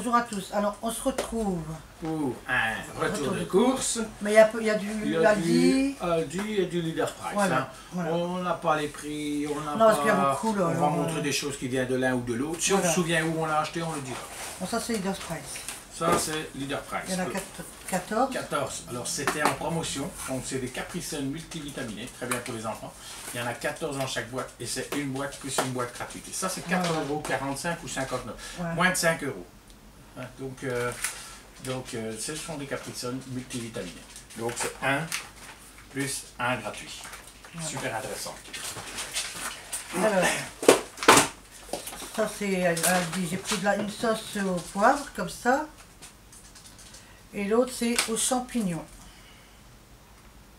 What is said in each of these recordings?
Bonjour à tous. Alors, on se retrouve pour un retour de course. Mais il y a du Aldi. Aldi et du Leader Price. Voilà, Hein. voilà. On n'a pas les prix, on n'a Non, pas... parce qu'il y a beaucoup, là, on va alors, montrer des choses qui viennent de l'un ou de l'autre. Si on voilà. se souvient où on l'a acheté, on le dira. Bon, ça, c'est Leader's Price. Ça, c'est Leader Price. Il y en a 14. 14. Alors, c'était en promotion. Donc, c'est des Capri-Sun multivitaminés, très bien pour les enfants. Il y en a 14 dans chaque boîte et c'est une boîte plus une boîte gratuite. Et ça, c'est 4,45 € ou 59. Ouais. Moins de 5 €. Hein, donc, ce sont des Capri-Sun multivitaminés. Donc, c'est 1 plus 1 gratuit. Ouais. Super intéressant. Alors, ça, c'est Aldi. J'ai pris une sauce au poivre, comme ça. Et l'autre, c'est aux champignons.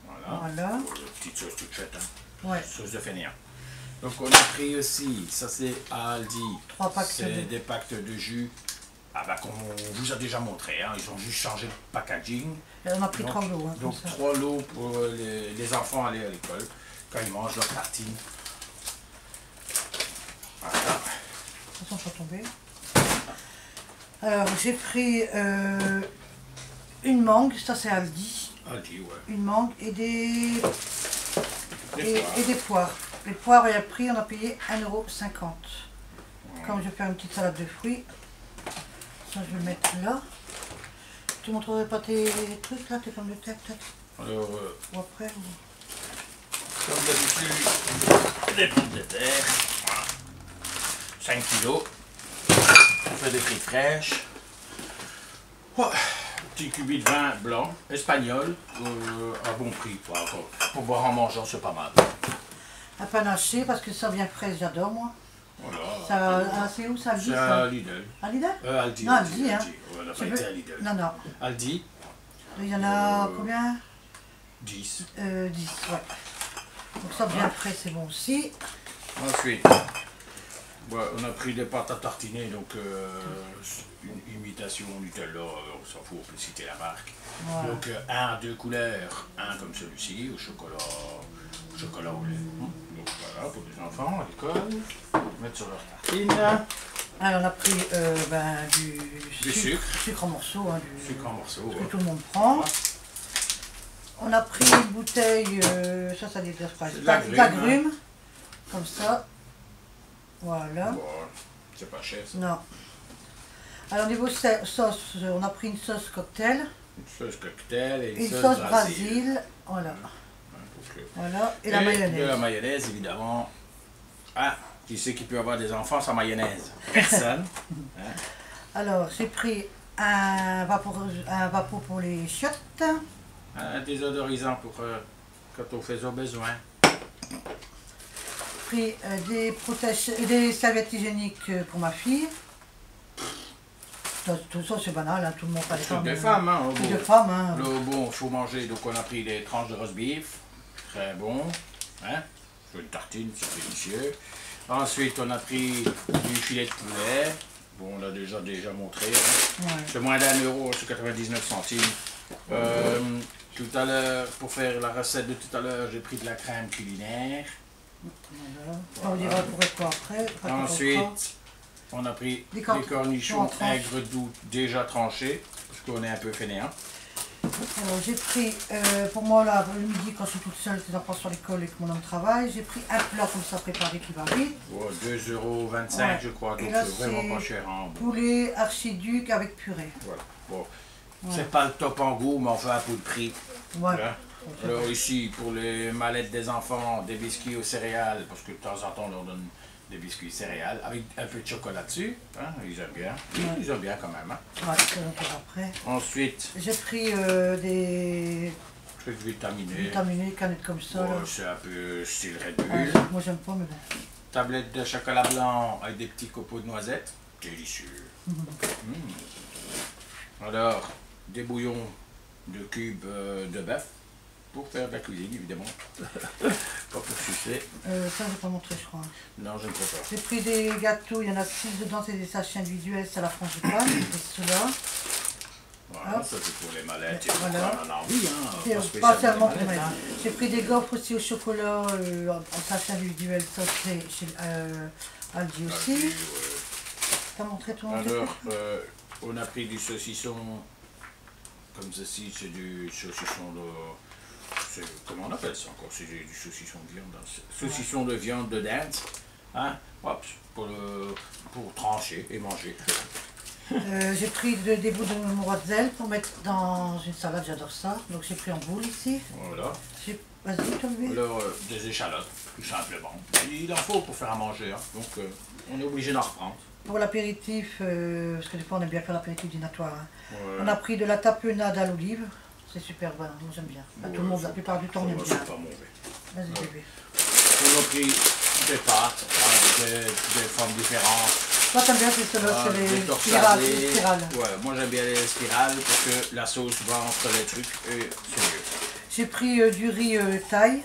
Voilà. Oh, petite sauce toute faite. Hein. Ouais. Sauce de fainéant. Donc, on a pris aussi, ça c'est à Aldi. 3 packs. C'est des packs de jus. Ah bah, comme on vous a déjà montré, hein, ils ont juste changé de packaging. Et on a pris 3 lots. Hein, donc 3 lots pour les enfants aller à l'école, quand ils mangent leur tartine. Voilà. De toute façon, je suis tombée. Alors, j'ai pris une mangue, ça c'est Aldi. Aldi, ouais. Une mangue et des poires. Les poires, et après, on a payé 1,50 €. Comme je vais faire une petite salade de fruits, ça je vais le mettre là. Tu ne montrerais pas tes trucs là, tes pommes de terre peut-être? Alors, ou après comme d'habitude, des pommes de terre. Voilà. 5 kilos. On fait des frites fraîches. Oh, petit cubit de vin blanc, espagnol, à bon prix. Pour boire en mangeant, c'est pas mal. Un panaché, parce que ça vient frais, j'adore moi. Voilà. C'est où ça, Aldi? C'est à Lidl. À Lidl? Aldi. Non, Aldi, hein. On n'a pas été à Lidl. Non, non. Aldi. Il y en a combien? 10. 10, ouais. Donc ça vient frais, c'est bon aussi. Ensuite, ouais, on a pris des pâtes à tartiner, donc une imitation Nutella, on s'en fout, on peut citer la marque. Voilà. Donc un à 2 couleurs, un comme celui-ci, au chocolat au lait. Donc voilà, pour les enfants à l'école, mettre sur leur tartine. Alors on a pris du sucre en morceaux. Hein, sucre en morceaux. Que tout le monde prend. Voilà. On a pris une bouteille, ça dit d'agrumes, comme ça. Voilà. Bon, c'est pas cher ça. Non. Alors au niveau sauce, on a pris une sauce cocktail. Une sauce cocktail et une sauce Brésil. Voilà. Voilà. Et la mayonnaise. Et la mayonnaise, évidemment. Ah, qui sait qui peut avoir des enfants sans mayonnaise? Personne. Hein? Alors, j'ai pris un vapeur pour les chiottes. Un désodorisant pour quand on fait au besoin. Pris des serviettes hygiéniques pour ma fille. Tout ça c'est banal, hein, tout le monde pas C'est des femmes, hein. Des femmes, hein. Le bon, il faut manger, donc on a pris des tranches de roast beef, très bon, hein. Une tartine, c'est délicieux. Ensuite, on a pris du filet de poulet. Bon, on l'a déjà montré. Hein. Ouais. C'est moins d'1 €, c'est 99 centimes. Tout à l'heure, pour faire la recette de tout à l'heure, j'ai pris de la crème culinaire. Voilà. On dira pour être quoi après. Ensuite, on a pris des cornichons aigres doux déjà tranchés, parce qu'on est un peu fainéant. Alors j'ai pris, pour moi là, le midi quand je suis toute seule, que les enfants sont à l'école et que mon homme travaille, j'ai pris un plat comme ça préparé qui va vite. Oh, 2,25 € je crois, donc c'est vraiment pas cher. Hein. Poulet archiduc avec purée. Voilà. Bon. C'est pas le top en goût, mais enfin pour le prix. Voilà. Alors ici, pour les mallettes des enfants, des biscuits aux céréales, parce que de temps en temps on leur donne des biscuits céréales, avec un peu de chocolat dessus, hein, ils aiment bien, ils aiment bien quand même. Hein. Ouais, c'est après. Ensuite, j'ai pris des trucs vitaminés. Vitaminés, canettes comme ça. Oh, c'est un peu style Red Bull. Moi j'aime pas, mais bon. Tablette de chocolat blanc avec des petits copeaux de noisettes, délicieux. Alors, des bouillons de cubes de bœuf. Pour faire de la cuisine, évidemment. Pas pour sucer. Ça, je vais pas montrer, je crois. Non, je ne crois pas. J'ai pris des gâteaux, il y en a 6 dedans, c'est des sachets individuels, c'est à la frangipane, c'est ceux-là. Voilà, ça c'est pour les mallettes. Voilà. On en a envie, hein. Pas seulement pour mettre. J'ai pris des gaufres aussi au chocolat en sachet individuel, ça c'est chez Aldi aussi. T'as montré tout le monde? Alors, On a pris du saucisson, comme ceci, c'est du saucisson de... Comment on appelle ça encore? C'est du saucisson de viande. Saucisson de viande de dinde. Hein? Hop, pour trancher et manger. J'ai pris des bouts de mozzarella pour mettre dans une salade, j'adore ça. Donc j'ai pris en boule ici. Voilà. Vas-y, toi, lui. Alors, des échalotes, tout simplement. Il en faut pour faire à manger, hein. Donc on est obligé d'en reprendre. Pour l'apéritif, parce que des fois on aime bien faire l'apéritif dînatoire. Hein. Ouais. On a pris de la tapenade à l'olive. C'est super bon, moi j'aime bien. Enfin, tout le monde, la plupart du temps, on aime bien. C'est pas mauvais. Vas-y, bébé. On a pris des pâtes, hein, des formes différentes. Toi, t'aimes bien, c'est les spirales. Ouais, moi j'aime bien les spirales parce que la sauce va entre les trucs et c'est mieux. J'ai pris du riz thaï.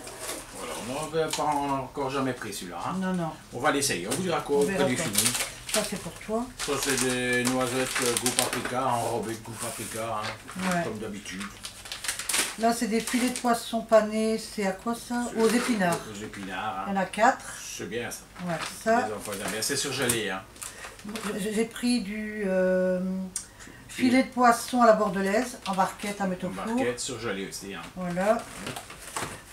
Voilà, on n'avait pas encore jamais pris celui-là. Hein. Non, non. On va l'essayer, on vous dira quoi quand il est fini. Ça, c'est pour toi. Ça, c'est des noisettes goût paprika, enrobées de goût paprika, hein, Ouais. comme d'habitude. Là, c'est des filets de poisson panés. C'est à quoi ça? Aux épinards. Aux épinards. Il y Hein. en a 4. C'est bien ça. Ouais, ça. Les enfants aiment bien. C'est surgelé. Hein. J'ai pris du filet de poisson à la bordelaise, en barquette à mettre au four. Barquette surgelée aussi. Hein. Voilà.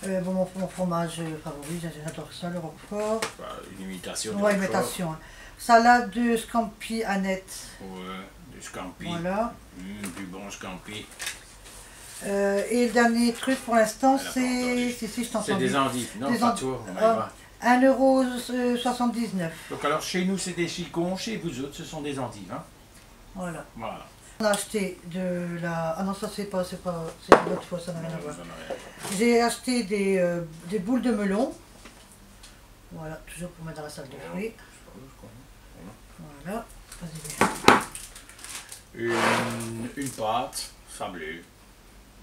Bon, mon fromage favori, j'adore ça, le roquefort. Bah, une imitation. Ouais, imitation. Hein. Salade de scampi Annette. Ouais, du scampi. Voilà. Du bon scampi. Et le dernier truc pour l'instant, Elle a pas c'est... entendu. Si, je t'entends. C'est des endives. Non, Des pas endives. toi, on y va. 1,79 €. Donc alors chez nous c'est des chicons, chez vous autres ce sont des endives. Hein. Voilà. Voilà. On a acheté de la... Ah non, ça c'est l'autre fois, ça n'a rien à voir. Ça n'a rien à voir. J'ai acheté des boules de melon. Voilà, toujours pour mettre dans la salade de fruits. Voilà. Vas-y. Une pâte sablée.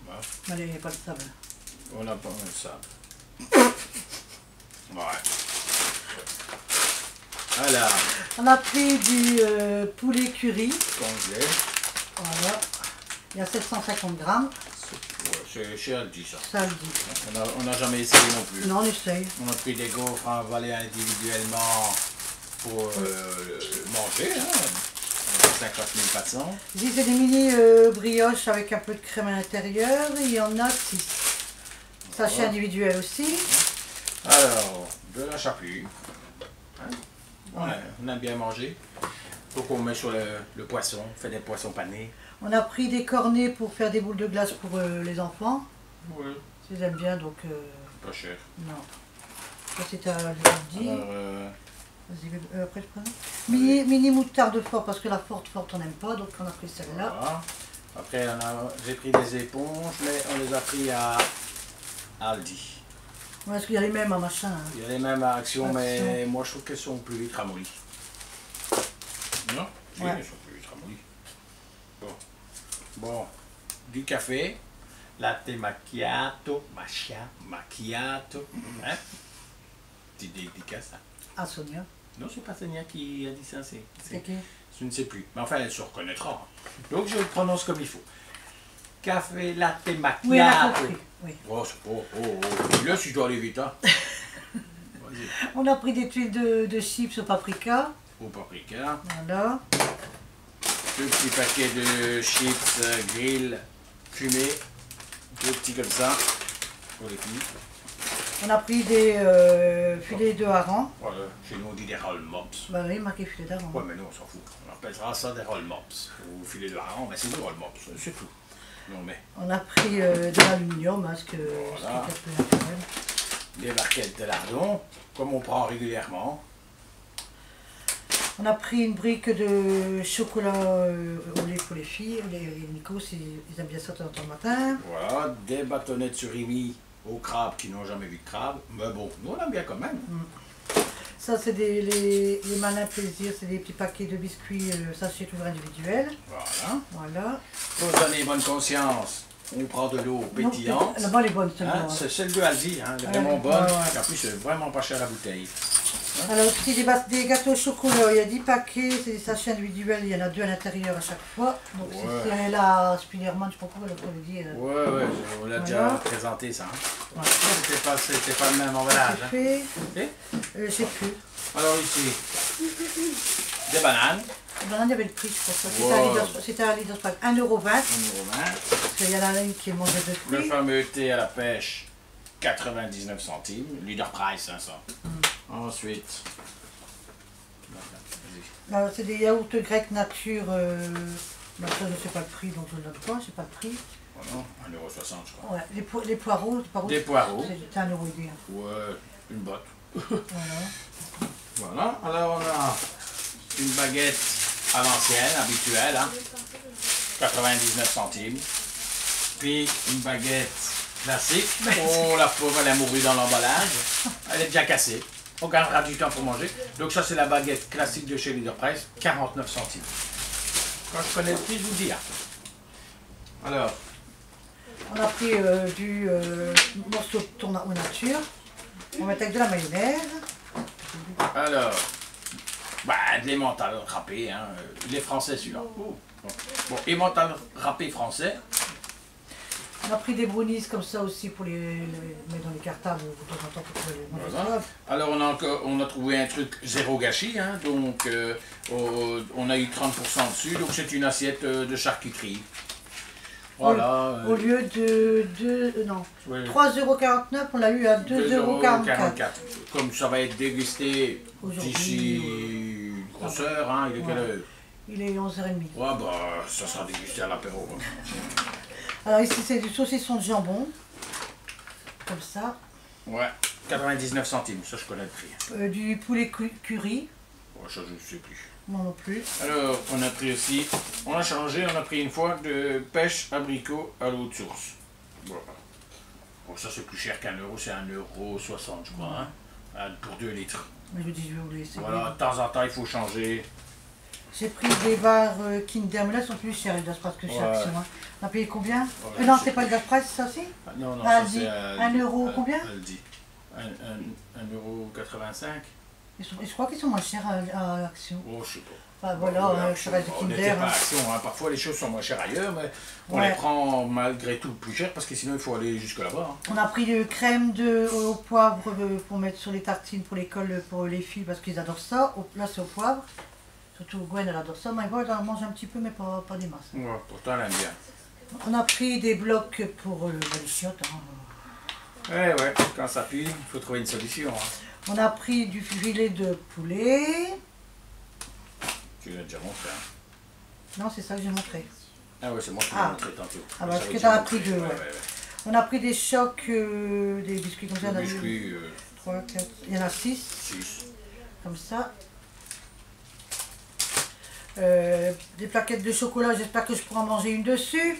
Voilà. Allez, il n'y a pas de sable. On n'a pas de sable. Ouais. Voilà. On a pris du poulet curry. Congelé. Voilà. Il y a 750 grammes. C'est chez Aldi ça. Ça le dit. On n'a jamais essayé non plus. Non, on essaye. On a pris des gaufres envalés individuellement pour manger. Hein. 50 400. Ici, c'est des mini brioches avec un peu de crème à l'intérieur. Il y en a 6. Sachet individuel aussi. Alors, de la chapelure. Hein? Ouais. On aime bien manger. Donc on met sur le poisson, on fait des poissons panés. On a pris des cornets pour faire des boules de glace pour les enfants. Oui. Ils aiment bien, donc... Pas cher. non. Ça, c'est à dit. Alors, Vas-y, après je prends. Mini moutarde fort, parce que la forte, on n'aime pas, donc on a pris celle-là. voilà. Après, j'ai pris des éponges, mais on les a pris à Aldi. Ouais, parce qu'il y a les mêmes en machin. Hein. Il y a les mêmes à Action, mais moi je trouve qu'elles sont plus vite ramollies. Non? Oui, Ouais. elles sont plus vite ramollies. Bon, du café, latte macchiato, macchiato, hein? Petite dédicace, ça. Ah, Sonia. Non, c'est pas Sonia qui a dit ça, C'est qui? je ne sais plus. Mais enfin, elle se reconnaîtra. Donc je le prononce comme il faut. Café, latte macchiato. Oui, elle a compris. Oui. Là, si je dois aller vite, hein. Vas-y. On a pris des tuiles de chips au paprika. Au paprika. Voilà. Deux petits paquets de chips grill fumés. Deux petits comme ça. Pour les filles. On a pris des filets de hareng. Voilà. Chez nous, on dit des roll mops. Bah oui, marqué filet d'hareng. Ouais, mais nous, on s'en fout. On appellera ça des roll mops. Ou filet de hareng, mais c'est des roll mops. C'est tout. Non, mais. On a pris de l'aluminium, parce que Voilà. c'était plus naturel. Des barquettes de lardons, comme on prend régulièrement. On a pris une brique de chocolat au lait pour les filles. Les Nikos, ils aiment bien ça de temps en matin. Voilà, des bâtonnets de surimi aux crabes qui n'ont jamais vu de crabe. Mais bon, nous on aime bien quand même. Ça, c'est les malins plaisirs, c'est des petits paquets de biscuits sachets toujours individuels. Voilà. Voilà. Pour donner bonne conscience, on prend de l'eau pétillante. Là-bas, elle est bonne, celle-là. Hein, c'est celle de Aldi, hein, elle est vraiment bonne. Ouais, ouais. Et en plus, c'est vraiment pas cher la bouteille. Alors aussi des gâteaux au chocolat, il y a 10 paquets, c'est des sachets individuels, il y en a 2 à l'intérieur à chaque fois. Donc Ouais. si elle est là, Spillerman, je sais pas pourquoi elle a dit. Ouais, on l'a déjà Voilà. présenté ça. Hein. Voilà. C'était pas le même emballage. C'est fait. Hein. Je sais plus. Alors ici, des bananes. Maintenant, il y avait le prix, je crois. Wow. C'était à Lidl Spack. 1,20 €. 1,20 €. Il y en a une qui est mangée de Le fruits. fameux thé à la pêche, 99 centimes. Leader Price, hein, ça. Ensuite. Là, c'est des yaourts grecs nature. Bah, ça, je ne sais pas le prix, donc je ne le donne pas. Je sais pas le prix. Voilà, 1,60 €, je crois. Ouais, les poireaux. Des poireaux. C'est 1 € et demi. Ouais, une botte. Voilà. Voilà, alors on a une baguette à l'ancienne, habituelle, hein, 99 centimes. Puis une baguette classique. Oh, la pauvre, elle a mouru dans l'emballage. Elle est déjà cassée. On gardera du temps pour manger. Donc ça, c'est la baguette classique de chez Leader Price, 49 centimes. Quand je connais le prix, je vous dis. Hein. Alors, On a pris du morceau de thon au nature. On va mettre avec de la mayonnaise. alors, bah, de l'emmental râpé, hein. Les Français, celui-là. Oh, bon, emmental râpé français. On a pris des brownies comme ça aussi pour les mettre dans les cartables de temps en temps pour les manger. Voilà. Alors on a trouvé un truc zéro gâchis, hein, donc on a eu 30% dessus, donc c'est une assiette de charcuterie. Voilà. Au lieu de 3,49 €, on l'a eu à 2,44 €. Comme ça va être dégusté Aujourd'hui, d'ici une grosse heure, hein, il est quelle heure? Il est 11h30. Ouais, bah ça sera dégusté à l'apéro. Alors ici c'est du saucisson de jambon. Comme ça. Ouais, 99 centimes, ça je connais le prix. Du poulet curry. Bon, ça je ne sais plus. Moi non plus. Alors, on a pris aussi, on a changé, on a pris une fois de pêche abricot à l'eau de source. Voilà. Bon, ça c'est plus cher qu'1 €, c'est 1,60 €, je crois, hein, pour 2 litres. Mais je dis, je vais vous laisser. Voilà, de temps en temps, il faut changer. J'ai pris des barres Kinder, mais là ils sont plus chers, les Dasprass que chaque Ouais. mois. On a payé combien? Ouais, non, c'est- c'est pas le Dasprass, ça aussi? Ah, non, non, Ah, ça c'est... 1 € combien? Aldi. 1,85 €. Je crois qu'ils sont moins chers à Action. Oh, je sais pas. Enfin voilà, ça reste du On n'était Kinder. pas Hein. Action, hein. Parfois les choses sont moins chères ailleurs, mais on Ouais. les prend malgré tout plus cher parce que sinon il faut aller jusque là-bas. Hein. On a pris de crème au poivre pour mettre sur les tartines pour l'école pour les filles parce qu'ils adorent ça. Là c'est au poivre. Surtout Gwen elle adore ça. Mais elle en mange un petit peu mais pas des masses. Ouais, pourtant elle aime bien. On a pris des blocs pour les chiottes. Hein. Ouais, quand ça pue, il faut trouver une solution. Hein. On a pris du filet de poulet. Tu l'as déjà montré. Hein. Non c'est ça que j'ai montré. Ah ouais, c'est moi qui l'ai Ah. montré tantôt. Ah bah, Ça, parce oui, que j'ai t'en as montré. pris deux, ouais. Ouais. On a pris des chocs, des biscuits comme ça. Le biscuit, 3, 4, il y en a 6. 6. Comme ça. Des plaquettes de chocolat, j'espère que je pourrai en manger une dessus.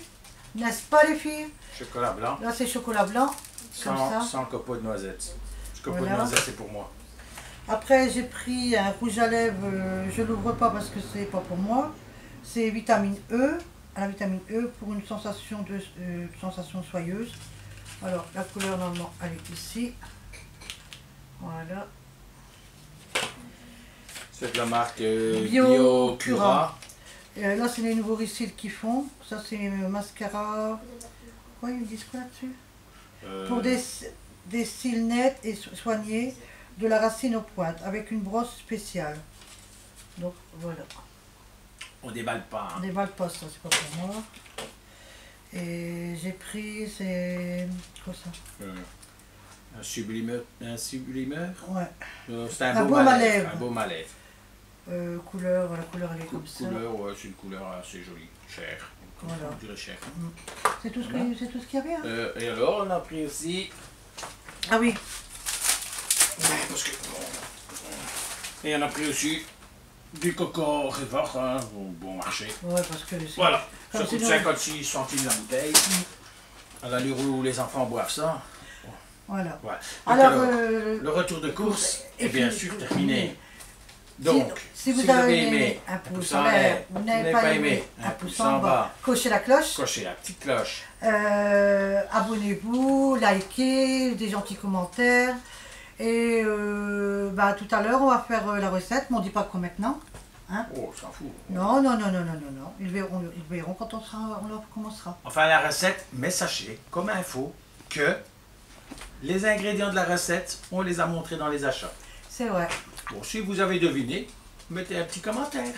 N'est-ce pas les filles? Chocolat blanc, Là c'est chocolat blanc, comme ça. sans copeaux de noisettes. Ce copeau Voilà. de noisettes, c'est pour moi. Après j'ai pris un rouge à lèvres, je ne l'ouvre pas parce que c'est pas pour moi. C'est vitamine E, à la vitamine E pour une sensation soyeuse. Alors la couleur normalement elle est ici. Voilà. C'est de la marque Bio Cura. Là c'est les nouveaux récits qui font. Ça c'est mascara. Quoi ils disent quoi là-dessus? Pour des cils nets et soignés de la racine aux pointes avec une brosse spéciale. Donc voilà. On déballe pas. On Hein. déballe pas ça, c'est pas pour moi. Et j'ai pris, c'est quoi ça? Un sublimeur. Un sublimeur. Ouais. C'est Un baume à lèvres. Un baume à lèvres. Couleur, la couleur elle est comme ça. Couleur, ouais, c'est une couleur assez jolie. Chère. Voilà. On dirait cher. C'est tout ce qu'il y avait. Hein. Et alors, on a pris aussi. Ah oui. Parce que, et on a pris aussi du coco Révort, hein, au bon marché. Ouais, parce que c'est. Voilà, ça Comme coûte sinon- 56 centimes la bouteille. À l'allure où les enfants boivent ça. Voilà. Voilà. Alors, Le retour de course est bien sûr terminé. Donc, si vous avez aimé, un pouce en l'air, vous n'avez pas aimé, un pouce en bas, cochez la cloche, cochez la petite cloche. abonnez-vous, likez, des gentils commentaires. Et tout à l'heure, on va faire la recette, mais on ne dit pas quoi maintenant. Hein? Oh, on s'en fout. Non. Ils verront quand on leur commencera. Enfin, la recette, mais sachez, comme info, que les ingrédients de la recette, on les a montrés dans les achats. C'est vrai. Bon, si vous avez deviné, mettez un petit commentaire.